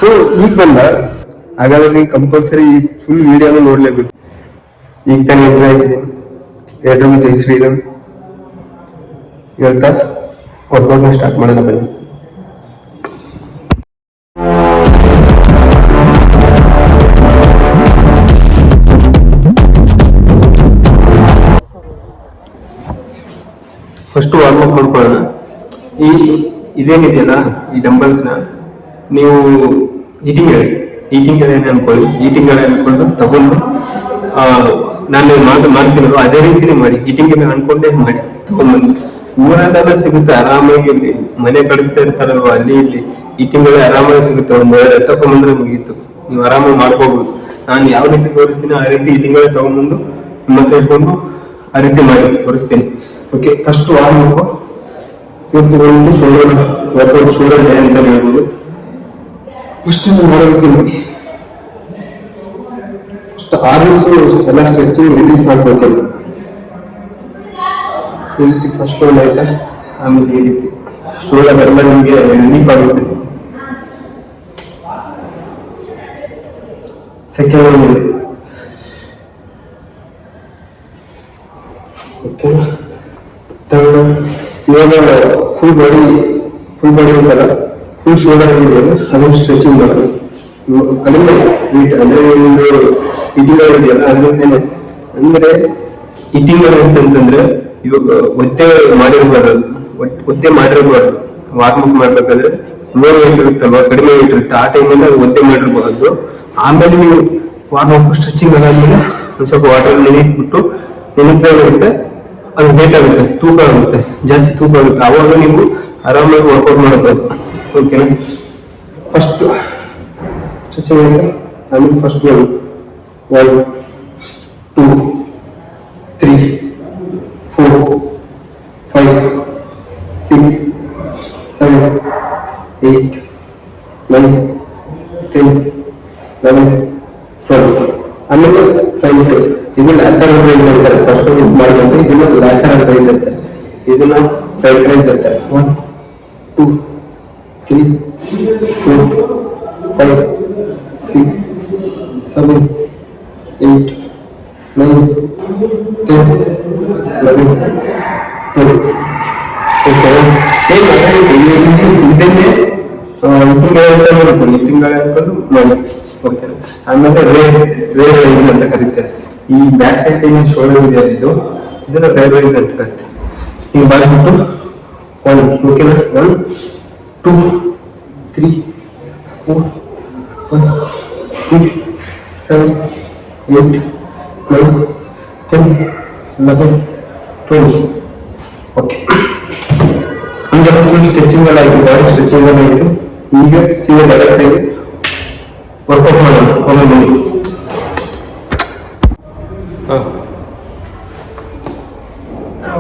ಈಗ ಬಂದ, ಹಾಗಾದ್ರೆ ನೀವು ಕಂಪಲ್ಸರಿ ಫುಲ್ ವಿಡಿಯೋನ ನೋಡ್ಲೇಬೇಕು. ಈಗ ತಾನೇ ಎಂಟ್ರಿ ಆಗಿದ್ದೀನಿ. ಎಲ್ರಿಗೂ ಜೈ ಶ್ರೀರಾಮ್ ಹೇಳ್ತಾ ವರ್ಕೌಟ್ನ ಸ್ಟಾರ್ಟ್ ಮಾಡೋಣ ಬನ್ನಿ. ಫಸ್ಟ್ ವಾರ್ಮ್ ಅಪ್ ಮಾಡ್ಕೊಳ್ಳೋಣ. ಇದೇನಿದೆಯಲ್ಲ ಈ ಡಂಬಲ್ಸ್ನ ನೀವು ಈಟಿಂಗ್ ಎಳೆ ಅನ್ಕೊಳ್ಳಿ. ಈಟಿಂಗ್ ಎಳೆ ಅನ್ಕೊಂಡು ತಗೊಂಡು ನಾನು ಮಾಡ್ತೀನೋ ಅದೇ ರೀತಿನೇ ಮಾಡಿ, ಈಟಿಂಗ್ ಎಳೆ ಅನ್ಕೊಂಡೇ ಮಾಡಿ ತಗೊಂಡ್ಬಂದು. ಊರಲ್ಲೆಲ್ಲ ಸಿಗುತ್ತೆ ಆರಾಮಾಗಿ, ಇಲ್ಲಿ ಮನೆ ಕಳಿಸ್ತಾ ಇರ್ತಾರಲ್ವ ಅಲ್ಲಿ ಇಲ್ಲಿ ಈಟಿಂಗ್ ಎಳೆ ಆರಾಮಾಗಿ ಸಿಗುತ್ತೆ. ಒಂದು ತಗೊಂಡ್ಬಂದ್ರೆ ಮುಗೀತು, ನೀವು ಆರಾಮಾಗಿ ಮಾಡ್ಕೋಬಹುದು. ನಾನು ಯಾವ ರೀತಿ ತೋರಿಸ್ತೀನಿ ಆ ರೀತಿ ಈಟಿಂಗ್ ಎಳೆ ತಗೊಂಡ್ಬಂದು ನಿಮ್ಮ ಹತ್ರ ಇಟ್ಕೊಂಡು ಆ ರೀತಿ ಮಾಡಿ ತೋರಿಸ್ತೀನಿ. Okay, first warm up. ಇವತ್ತು ಒಂದು ಶೋಲ್ಡರ್ ವರ್ಕೌಟ್, ಶೋಲ್ಡರ್ ಡೇ ಅಂತ ಹೇಳ್ಬೋದು. ಫಸ್ಟ್ ಮಾಡೋದಕ್ಕೆ ನೋಡಿ, ಫಸ್ಟ್ ಆರ್ಮ್ಸ್ ಎಲ್ಲ ಸ್ಟ್ರೆಚಿಂಗ್ ರಿಲೀಫ್ ಮಾಡ್ಬೇಕು. ಈ ರೀತಿ ಫಸ್ಟ್ ಒಂದು ಆಯ್ತಾ, ಆಮೇಲೆ ಈ ರೀತಿ ಶೋಲ್ಡರ್ ಎಲ್ಲ ನಿಮಗೆ ರಿಲೀಫ್ ಆಗುತ್ತೆ. ಸೆಕೆಂಡ್ ಒಂದು ಓಕೆ. ಇವಾಗ ಫುಲ್ ಬಾಡಿ ಅಂತಲ್ಲ, ಫುಲ್ ಶೋಲ್ಡರ್ ಇದೆಯಲ್ಲ ಅದನ್ನು ಸ್ಟ್ರೆಚಿಂಗ್ ಮಾಡೋದು. ಕಡಿಮೆ ವೀಟ್ ಅಂದ್ರೆ ಒಂದು ಇಟಿಂಗ್ ಇದೆಯಲ್ಲ ಅದರಿಂದ, ಅಂದ್ರೆ ಇಟಿಂಗ್ ಅಂತಂದ್ರೆ ಇವಾಗ ಒತ್ತೆ ಮಾಡಿರ್ಬಾರ್ದು. ವಾರ್ಮ್ ಅಪ್ ಮಾಡ್ಬೇಕಾದ್ರೆ ಲೋ ವೇಟ್ ಇರುತ್ತಲ್ವ, ಕಡಿಮೆ ವೇಟ್ ಇರುತ್ತೆ, ಆ ಟೈಮಲ್ಲಿ ಅದು ಒತ್ತೆ ಮಾಡಿರ್ಬಾರ್ದು. ಆಮೇಲೆ ನೀವು ವಾರ್ಮ್ ಅಪ್ ಸ್ಟ್ರೆಚಿಂಗ್ ಆದ್ಮೇಲೆ ಒಂದ್ ಸ್ವಲ್ಪ ವಾಟರ್ ನೆನೆಸ್ಬಿಟ್ಟು ಇರುತ್ತೆ, ಅದು ವೇಟ್ ಆಗುತ್ತೆ, ತೂಕ ಆಗುತ್ತೆ, ಜಾಸ್ತಿ ತೂಕ ಆಗುತ್ತೆ. ಆವಾಗ ನೀವು ಆರಾಮಾಗಿ ವರ್ಕೌಟ್ ಮಾಡಬಹುದು. ಓಕೆನಾ? ಫಸ್ಟ್ ಸ್ಟ್ರೆಚಿಂಗ್ ಆಗಿದೆ, ಆಮೇಲೆ ಫಸ್ಟ್ 1 2 3 4 5 6 7 8 9 10 11 12. ಆಮೇಲೆ ಫ್ರಂಟ್, ಇದು ಲ್ಯಾಟರಲ್ ರೈಸ್ ಅಂತಾರೆ. ಫಸ್ಟ್ ಮಾಡಿದಂತೆ ಇದನ್ನ ಲ್ಯಾಟರಲ್ ರೈಸ್ ಅಂತಾರೆ, ಇದನ್ನ ಫ್ರಂಟ್ ರೈಸ್ ಅಂತಾರೆ. 1 2 3 4 5 6 7 8 9 10 11 12. ಓಕೆ, ಸೇಮ್ ಇದನ್ನೇ ತಿಂಗಳ ಅನ್ಕೊಂಡು ಮಾಡಿ. ಓಕೆ, ಆಮೇಲೆ ರೇರ್ ರೈಸ್ ಅಂತ ಕರೀತಾರೆ. ಈ ಬ್ಯಾಕ್ ಸೈಡ್ ಶೋಲ್ಡರ್ ಇದೆ ಇದು, ಇದನ್ನ ರೇರ್ ರೈಸ್ ಅಂತ ಕರೀತಾರೆ. ಈಗ ಮಾಡಿಬಿಟ್ಟು 1 ಓಕೆನಾ, 1 2 3 4 5 6 7 8 9 10 11 12. ಓಕೆ, ಅಂದ್ರೆ ಫುಲ್ ಸ್ಟ್ರೆಚಿಂಗ್ ಎಲ್ಲ ಆಯ್ತು, ಬಾಡಿ ಸ್ಟ್ರೆಚಿಂಗ್ ಎಲ್ಲ ಆಯ್ತು. ಈಗ ಸೀದಾ ಡೈರೆಕ್ಟ್ ಆಗಿ ವರ್ಕೌಟ್ ಮಾಡೋಣ.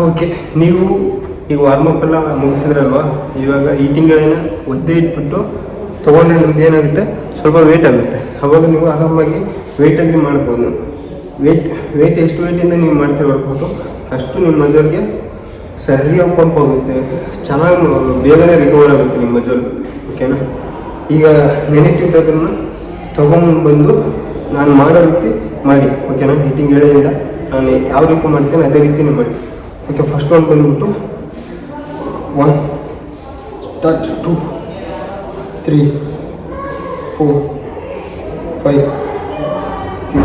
ಓಕೆ, ನೀವು ಈಗ ವಾರ್ಮ್ ಅಪ್ ಎಲ್ಲ ಮುಗಿಸಿದ್ರಲ್ವಾ, ಇವಾಗ ಈಟಿಂಗ್ಗಳನ್ನ ಒದ್ದೆ ಇಟ್ಬಿಟ್ಟು ತೊಗೊಂಡ್ರೆ ನಿಮ್ದು ಏನಾಗುತ್ತೆ, ಸ್ವಲ್ಪ ವೇಟ್ ಆಗುತ್ತೆ. ಅವಾಗ ನೀವು ಆರಾಮಾಗಿ ವೇಟಲ್ಲಿ ಮಾಡ್ಬೋದು. ವೇಟ್ ಎಷ್ಟು ವೇಟಿಂದ ನೀವು ಮಾಡ್ತೀರಿ ವರ್ಕೌಟು ಅಷ್ಟು ನಿಮ್ಮ ಮಜಲ್ಗೆ ಸರಿಯಾಗಿ ಪಂಪ್ ಆಗುತ್ತೆ, ಚೆನ್ನಾಗಿ ಬೇಗನೆ ರಿಕವರ್ ಆಗುತ್ತೆ ನಿಮ್ಮ ಮಜಲ್. ಓಕೆನಾ? ಈಗ ನೆನೆಟ್ಟಿದ್ದದನ್ನು ತೊಗೊಂಡ್ಬಂದು ನಾನು ಮಾಡೋ ರೀತಿ ಮಾಡಿ. ಓಕೆನಾ? ಈಟಿಂಗ್ ಎಳೆಯಿಂದ ನಾನು ಯಾವ ರೀತಿ ಮಾಡ್ತೇನೆ ಅದೇ ರೀತಿನೇ ಮಾಡಿ. ಓಕೆ, ಫಸ್ಟ್ ಒಂದು ಬಂದ್ಬಿಟ್ಟು 1 ಸ್ಟಾರ್ಟ್ 2 3 4 5 6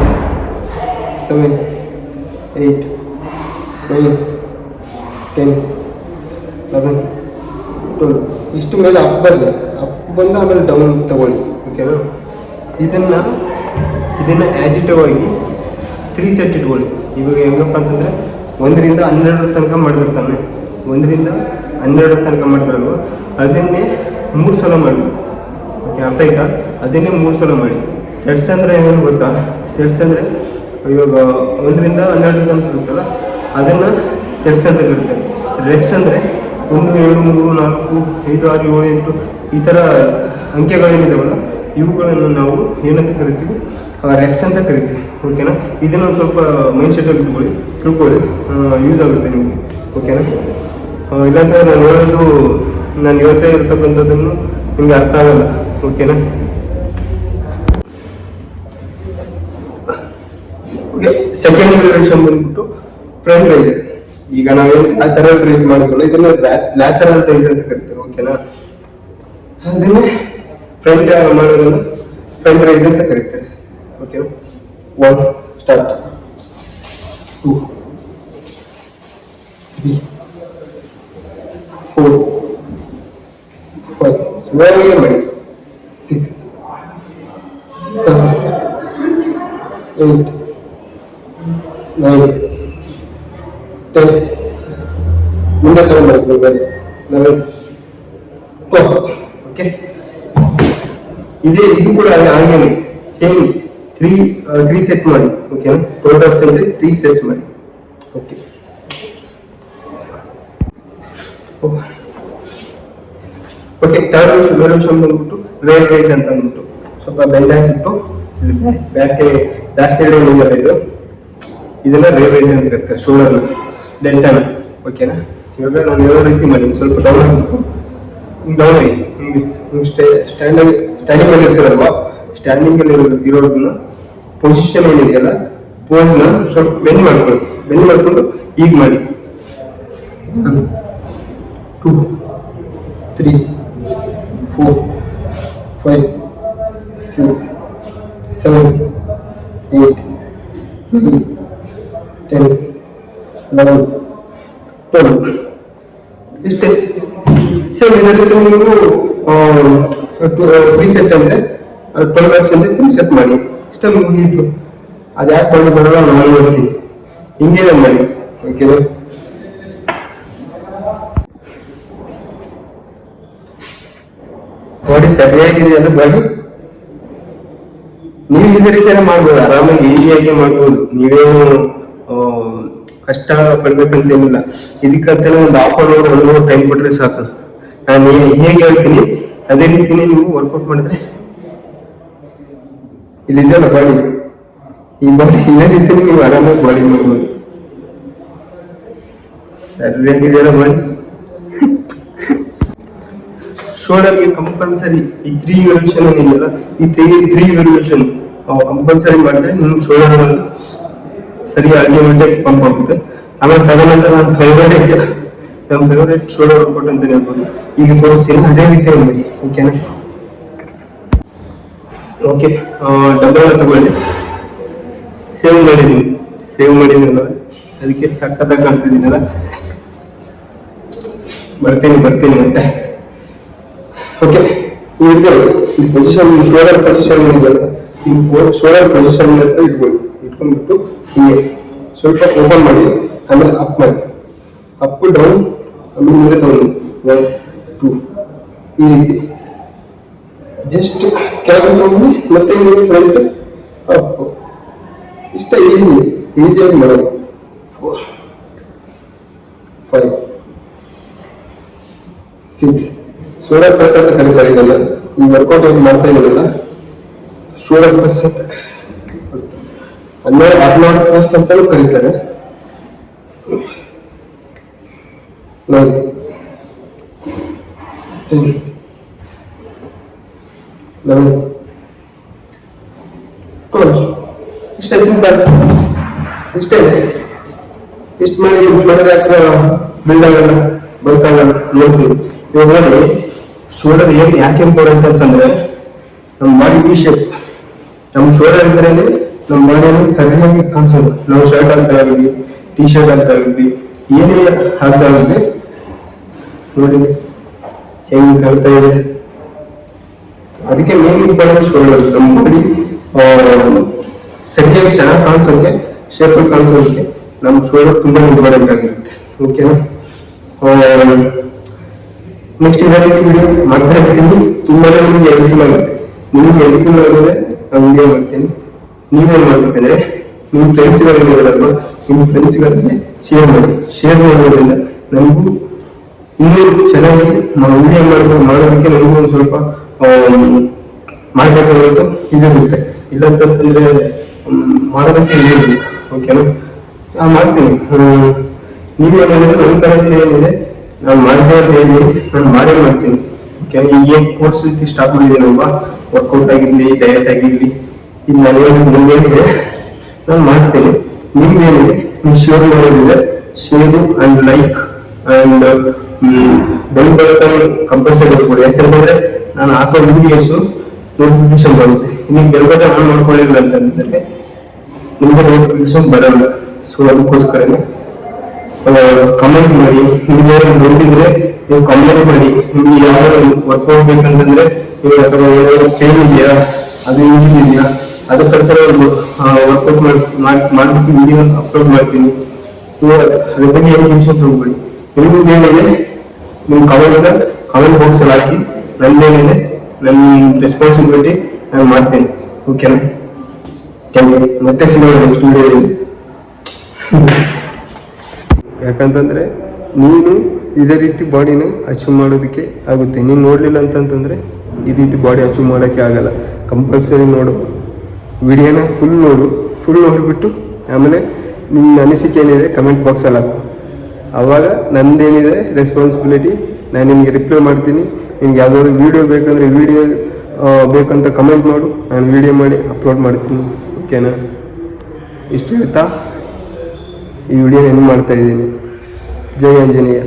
7 8 9 10 11 12. ಇಷ್ಟು ಮೇಲೆ ಅಪ್ ಬಂದು ಆಮೇಲೆ ಡೌನ್ ತಗೊಳ್ಳಿ. ಓಕೆನಾ? ಇದನ್ನು ಆ್ಯಜಿಟಿವ್ ಆಗಿ 3 ಸೆಟ್ ಇಟ್ಕೊಳ್ಳಿ. ಇವಾಗ ಹೆಂಗಪ್ಪ ಅಂತಂದರೆ 1 ರಿಂದ 12 ತನಕ ಮಾಡಿರ್ತಾನೆ, 1 ರಿಂದ 12 ತನಕ ಮಾಡ್ತಾರಲ್ವ, ಅದನ್ನೇ 3 ಸಲ ಮಾಡಿ. ಓಕೆ, ಅರ್ಥ ಆಯ್ತಾ? ಅದನ್ನೇ 3 ಸಲ ಮಾಡಿ. ಸೆಟ್ಸ್ ಅಂದರೆ ಏನು ಗೊತ್ತಾ? ಸೆಟ್ಸ್ ಅಂದರೆ ಇವಾಗ 1 ರಿಂದ 12 ತನಕ ಇರುತ್ತಲ್ಲ, ಅದನ್ನು ಸೆಟ್ಸ್ ಅಂತ ಕರೀತಾರೆ. ರೆಪ್ಸ್ ಅಂದರೆ 1 2 3 4 5 6 7 8 ಈ ಥರ ಅಂಕೆಗಳೇನಿದಾವಲ್ಲ, ಇವುಗಳನ್ನು ನಾವು ಏನಂತ ಕರಿತೀವಿ, ರೆಪ್ಸ್ ಅಂತ ಕರಿತೀವಿ. ಓಕೆನಾ? ಇದನ್ನು ಒಂದು ಸ್ವಲ್ಪ ಮೈಂಡ್ ಸೆಟಲ್ಲಿ ತಿಳ್ಕೊಳ್ಳಿ, ಯೂಸ್ ಆಗುತ್ತೆ ನಿಮಗೆ. ಓಕೆನಾ? ಇಲ್ಲಾಂದರೆ ನಾನು ಇವತ್ತೇ ಇರ್ತಕ್ಕಂಥದ್ದನ್ನು ನಿಮಗೆ ಅರ್ಥ ಆಗಲ್ಲ. ಓಕೆನಾ? ಓಕೆ, ಸೆಕೆಂಡ್ ವೇರಿಯೇಷನ್ ಬಂದ್ಬಿಟ್ಟು ಫ್ರಂಟ್ ರೈಸ್. ಈಗ ನಾವೇನು ಆ ತರ ರೈಸ್ ಮಾಡಿದ್ವಲ್ಲ ಇದನ್ನ ಲ್ಯಾಟರಲ್ ರೈಸ್ ಅಂತ ಕರಿತಾರೆ. ಓಕೆನಾ, ಅದನ್ನೇ ಫ್ರಂಟ್ ಮಾಡೋದನ್ನು ಫ್ರಂಟ್ ರೈಸ್ ಅಂತ ಕರೀತಾರೆ. ಓಕೆನಾ, 1 ಸ್ಟಾರ್ಟ್, 2 3 4 5 ಸ್ಲೋಲಿ ಮಾಡಿ, 6 7 8 9 10 ಮುಂದೆ ತಗೊಂಡ್ಬರ್ಬೇಕು 11 12. ಓಕೆ, ಇದು ಕೂಡ ಹಾಗೆ ಸೇಮ್ 3 ಸೆಟ್ ಮಾಡಿ. ಓಕೆನಾ, ಟೋಟಲ್ ಆಪ್ಷನ್ 3 ಸೆಟ್ಸ್ ಮಾಡಿ. ಓಕೆ, ಓಕೆ, ಥರ್ಡ್ ವೇರಿಯೇಷನ್ ಬಂದ್ಬಿಟ್ಟು ವೇಲ್ ರೈಸ್ ಅಂತ ಅಂದ್ಬಿಟ್ಟು ಸ್ವಲ್ಪ ಬೆಂಡ್ ಹಾಕಿಬಿಟ್ಟು ಬ್ಯಾಕ್ ಸೈಡ್ ಇದು ಇದೆಲ್ಲ ವೇಲ್ ರೈಸ್ ಅಂತ ಕರೀತಾರೆ. ಶೋಲ್ಡರ್ನ ಡೆಲ್ಟಾನ. ಓಕೆನಾ, ಇವಾಗ ನಾನು ಯಾವ ರೀತಿ ಮಾಡಿ ಸ್ವಲ್ಪ ಡೌನ್ ಆಗಿಬಿಟ್ಟು ಡೌನ್ ಆಗಿ ಸ್ಟ್ಯಾಂಡಿಂಗ್ ಅಲ್ಲಿ ಇರ್ತೀರಲ್ವಾ, ಸ್ಟ್ಯಾಂಡಿಂಗ್ ಅಲ್ಲಿ ಇರೋದನ್ನ ಪೊಸಿಷನ್ ಏನಿದೆಯಲ್ಲ ಪೋಸ್ನ ಸ್ವಲ್ಪ ಬೆಂಡ್ ಮಾಡ್ಕೊಂಡು ಈಗ ಮಾಡಿ. 1 2 3 4 5 6 7 8 9 10 11 12. ಇಷ್ಟೇ. ಸೇಮ್ ಇದೇ ರೀತಿ ನೀವು 3 ಸೆಟ್ ಅಂದ್ರೆ 12 reps ಅಂದ್ರೆ 3 ಸೆಟ್ ಮಾಡಿ. ಇಷ್ಟ ಮುಗಿಯಿತು. ಅದು ಯಾಕೆ ಮಾಡಿ ಬರೋಲ್ಲ ನಾನು ನೋಡ್ತೀನಿ. ಹಿಂಗೇನೆ ಮಾಡಿ. ಓಕೆನಾ, ಬಾಡಿ ಸರಿಯಾಗಿದೆ ಅಂದ್ರೆ ಬಾಡಿ ನೀವು ಇದೇ ರೀತಿಯ ಮಾಡ್ಬೋದು, ಆರಾಮಾಗಿ ಈಸಿಯಾಗಿ ಮಾಡ್ಬೋದು. ನೀವೇನು ಕಷ್ಟ ಪಡ್ಬೇಕಂತೇನಿಲ್ಲ. ಇದಕ್ಕಂತಾನೆ ಒಂದು ಹಾಫ್ ಅನ್ ಅವರ್ ಟೈಮ್ ಕೊಟ್ರೆ ಸಾಕು. ನಾನು ಹೇಗೆ ಹೇಳ್ತೀನಿ ಅದೇ ರೀತಿನೇ ನೀವು ವರ್ಕೌಟ್ ಮಾಡಿದ್ರೆ ಇಲ್ಲಿದೆಯಲ್ಲ ಬಾಡಿ, ಈ ಬಾಡಿ ಇದೇ ರೀತಿ ನೀವು ಆರಾಮಾಗಿ ಬಾಡಿ ಮಾಡ್ಬೋದು. ಸರಿಯಾಗಿದೆಯಲ್ಲ ಬಾಡಿ. ಶೋಲ್ಡರ್ಗೆ ಕಂಪಲ್ಸರಿ ಈ 3 ವೇರಿಯೇಷನ್ ಏನಿದೆಯಲ್ಲ, ಈ 3 ವೇರಿಯೇಷನ್ ಕಂಪಲ್ಸರಿ ಮಾಡಿದ್ರೆ ನಿಮ್ಗೆ ಶೋಲ್ಡರ್ ಸರಿ ಅಲ್ಟಿಮೇಟ್ ಪಂಪ್ ಆಗುತ್ತೆ. ಆಮೇಲೆ ತದನಂತರ ನನ್ನ ಫೇವರೇಟ್ ಶೋಲ್ಡರ್ ವರ್ಕೌಟ್ ಅಂತ ಹೇಳ್ಬೋದು. ಈಗ ತೋರಿಸ್ತೀನಿ ಅದೇ ರೀತಿ ಮಾಡಿ. ಓಕೆನಾ, ಓಕೆ, ಡಬಲ್ ತಗೊಳ್ಳಿ. ಸೇವ್ ಮಾಡಿದ್ದೀನಲ್ಲ ಅದಕ್ಕೆ ಸಖತ್ತಾಗಿ ಕಾಣ್ತಿದ್ದೀನಲ್ಲ. ಬರ್ತೀನಿ ಮತ್ತೆ. ಓಕೆ, ಈ position shoulder position shoulder position ಅಂತ ಇಟ್ಕೊಂಡ್ಬಿಟ್ಟು ಹೀಗೆ ಸ್ವಲ್ಪ ಓಪನ್ ಮಾಡಿ, ಆಮೇಲೆ ಅಪ್ ಮಾಡಿ, ಅಪ್ ಡೌನ್, ಆಮೇಲೆ ಮುಂದೆ ತಗೊಂಡು 1 2 ಈ ರೀತಿ ಜಸ್ಟ್ ಕೆಳಗೆ ತಗೊಂಡು ಮತ್ತೆ ಫ್ರಂಟ್ ಅಪ್. ಇಷ್ಟ ಈಸಿಯಾಗಿ ಮಾಡೋದು. 4 5 6 ಶೋಲ್ಡರ್ ಪ್ರೆಸ್ ಅಂತ ಕರೀತಾರೆ. ಇದೆಲ್ಲ ಈ ವರ್ಕೌಟ್ ಏನು ಮಾಡ್ತಾ ಇರೋದಿಲ್ಲ, ಶೋಲ್ಡರ್ ಪ್ರೆಸ್ ಅಂತ 16 ಪ್ರೆಸ್ ಅಂತಲೂ ಕರೀತಾರೆ. 9 10 11 12. ಇಷ್ಟೇ ಸಿಂಪಲ್. ಇಷ್ಟೇ. ಇಷ್ಟು ಮಾಡಿ ಶೋಲ್ಡರ್ ಬಿಲ್ಡ್ ಆಗಲ್ಲ, ಬಲ್ಕ್ ಆಗಲ್ಲ ನೋಡ್ತೀವಿ. ಇವಾಗ ನೋಡಿ ಶೋಲ್ಡರ್ ಯಾಕೆ ಇಂಪಾರ್ಟೆಂಟ್ ಅಂತಂದ್ರೆ ನಮ್ಮ ಬಾಡಿ ವಿ ಶೇಪ್. ನಮ್ಮ ಶೋಲ್ಡರ್ ಇದ್ರೆ ನಮ್ಮ ಬಾಡಿಯಲ್ಲಿ ಸರಿಯಾಗಿ ಕಾಣಿಸೋದು. ನಾವು ಶರ್ಟ್ ಅಂತ ಆಗಲಿ, ಟಿ ಶರ್ಟ್ ಅಂತ ಆಗಲಿ, ಏನೇ ಹಾಕ್ತಾಗುತ್ತೆ ನೋಡಿ ಹೆಂಗ್ ಕಾಣ್ತಾ ಇದೆ. ಅದಕ್ಕೆ ಮೇನ್ ಇಂಪಾರ್ಟೆಂಟ್ ಶೋಲ್ಡರ್. ನಮ್ಮ ಬಾಡಿ ಸರಿಯಾಗಿ ಚೆನ್ನಾಗಿ ಕಾಣಿಸೋಕೆ, ಶೇಪ್ ಕಾಣಿಸೋದಕ್ಕೆ ನಮ್ಮ ಶೋಲ್ಡರ್ ತುಂಬಾ ಇಂಪಾರ್ಟೆಂಟ್ ಆಗಿರುತ್ತೆ. ಓಕೆನಾ, ನೆಕ್ಸ್ಟ್ ಇದೇ ರೀತಿ ವಿಡಿಯೋ ಮಾಡ್ತಾ ಇರ್ತೀನಿ. ತುಂಬಾನೇ ನಿಮ್ಗೆ ಹೆಲ್ಪ್ಫುಲ್ ಆಗುತ್ತೆ. ನಿಮ್ಗೆ ಹೆಲ್ಪ್ಫುಲ್ ಆಗೋದೇ ನಾನು ವಿಡಿಯೋ ಮಾಡ್ತೀನಿ. ನೀವೇನ್ ಮಾಡ್ಬೇಕಂದ್ರೆ ನಿಮ್ಮ ಫ್ರೆಂಡ್ಸ್ಗಳಿದ್ದಾರಲ್ವ, ನಿಮ್ಮ ಫ್ರೆಂಡ್ಸ್ಗಳಿಗೆ ಶೇರ್ ಮಾಡೋದ್ರಿಂದ ನನಗೂ ಇನ್ನೂ ಚೆನ್ನಾಗಿ ವಿಡಿಯೋ ಮಾಡೋದಕ್ಕೆ ನನಗೂ ಒಂದು ಸ್ವಲ್ಪ ಮಾಡಬೇಕಾಗಿತ್ತು ಇದಿರುತ್ತೆ. ಇಲ್ಲಂತಂದ್ರೆ ಮಾಡೋದಕ್ಕೆ ಇದಿಲ್ಲ. ಓಕೆನಾ, ನಾನು ಮಾಡ್ತೀನಿ. ನೀವೇನಿದೆ ನನ್ನ ಕಡೆಯಿಂದ ಏನಿದೆ ನಾನು ಮಾಡ್ತಾ ಇದ್ದೀನಿ, ನಾನು ಮಾಡೇ ಮಾಡ್ತೀನಿ. ಓಕೆ, ಈಗ ಕೋರ್ಸ್ ರೀತಿ ಸ್ಟಾರ್ಟ್ ಮಾಡಿದ್ದೀನಲ್ವಾ, ವರ್ಕೌಟ್ ಆಗಿರ್ಲಿ, ಡಯಟ್ ಆಗಿರ್ಲಿ, ಇದು ನನಗೆ ಮುಂದೇನಿದೆ ನಾನು ಮಾಡ್ತೇನೆ. ನಿಮ್ದೇನಿದೆ ನೀವು ಶೇರ್ ಮಾಡೋದಿದೆ share and like and bell button compulsory ಕೊಡಿ. ಯಾಕಂದ್ರೆ ನಾನು ಹಾಕೋ ವಿಡಿಯೋಸು ನೋಟಿಫಿಕೇಶನ್ ಬರುತ್ತೆ. ನೀವು ಬೆಲ್ ಬಟನ್ ಆನ್ ಮಾಡ್ಕೊಳ್ಳಿಲ್ಲ ಅಂತಂದ್ರೆ ನಿಮ್ಗೆ ನೋಟಿಫಿಕೇಶನ್ ಬರಲ್ಲ. ಸೊ ಅದಕ್ಕೋಸ್ಕರನೇ ಕಮೆಂಟ್ ಮಾಡಿ. ನಿಮ್ಗೆ ನೋಡಿದ್ರೆ ನೀವು ಕಮೆಂಟ್ ಮಾಡಿ. ನಿಮ್ಗೆ ಯಾವ್ದಾದ್ರು ವರ್ಕೌಟ್ ಬೇಕಂತಂದ್ರೆ ನೀವು ಅಥವಾ ಏನಾದ್ರು ಪೇನ್ ಇದೆಯಾ, ಅದು ಇಂಜಿನ್ ಇದೆಯಾ, ಅದಕ್ಕಂತ ಒಂದು ವರ್ಕೌಟ್ ಮಾಡ್ಬಿಟ್ಟು ವಿಡಿಯೋ ಅಪ್ಲೋಡ್ ಮಾಡ್ತೀನಿ. ಅದ್ರ ಬಗ್ಗೆ ಏನು ಟೆನ್ಷನ್ ತಗೋಬೇಡಿ. ನಿಮ್ಗೆ ಏನಿದೆ ನೀವು ಕಮೆಂಟ್ ಬಾಕ್ಸ್ ಅಲ್ಲಿ ಹಾಕಿ. ನನ್ನೇನಿದೆ ನನ್ನ ರೆಸ್ಪಾನ್ಸಿಬಿಲಿಟಿ ನಾನು ಮಾಡ್ತೇನೆ. ಓಕೆನಾ? ಮತ್ತೆ ಸಿಗೋಣ ನೆಕ್ಸ್ಟ್ ವಿಡಿಯೋದಲ್ಲಿ. ಯಾಕಂತಂದ್ರೆ ನೀನು ಇದೇ ರೀತಿ ಬಾಡಿನ ಅಚೀವ್ ಮಾಡೋದಕ್ಕೆ ಆಗುತ್ತೆ. ನೀನು ನೋಡಲಿಲ್ಲ ಅಂತಂತಂದರೆ ಈ ರೀತಿ ಬಾಡಿ ಅಚೀವ್ ಮಾಡೋಕ್ಕೆ ಆಗಲ್ಲ. ಕಂಪಲ್ಸರಿ ನೋಡು, ವಿಡಿಯೋನ ಫುಲ್ ನೋಡಿಬಿಟ್ಟು ಆಮೇಲೆ ನಿಮ್ಮ ಅನಿಸಿಕೆ ಏನಿದೆ ಕಮೆಂಟ್ ಬಾಕ್ಸಲ್ಲಿ ಹಾಕು. ಆವಾಗ ನಂದೇನಿದೆ ರೆಸ್ಪಾನ್ಸಿಬಿಲಿಟಿ, ನಾನು ನಿಮಗೆ ರಿಪ್ಲೈ ಮಾಡ್ತೀನಿ. ನಿಮ್ಗೆ ಯಾವುದಾದ್ರು ವೀಡಿಯೋ ಬೇಕಂದರೆ ವೀಡಿಯೋ ಬೇಕಂತ ಕಮೆಂಟ್ ಮಾಡು, ನಾನು ವೀಡಿಯೋ ಮಾಡಿ ಅಪ್ಲೋಡ್ ಮಾಡ್ತೀನಿ. ಓಕೆನಾ? ಇಷ್ಟು ಹೇಳ್ತಾ ಈ ವಿಡಿಯೋ ಏನು ಮಾಡ್ತಾ ಇದ್ದೀನಿ. ಜೈ ಆಂಜನೇಯ.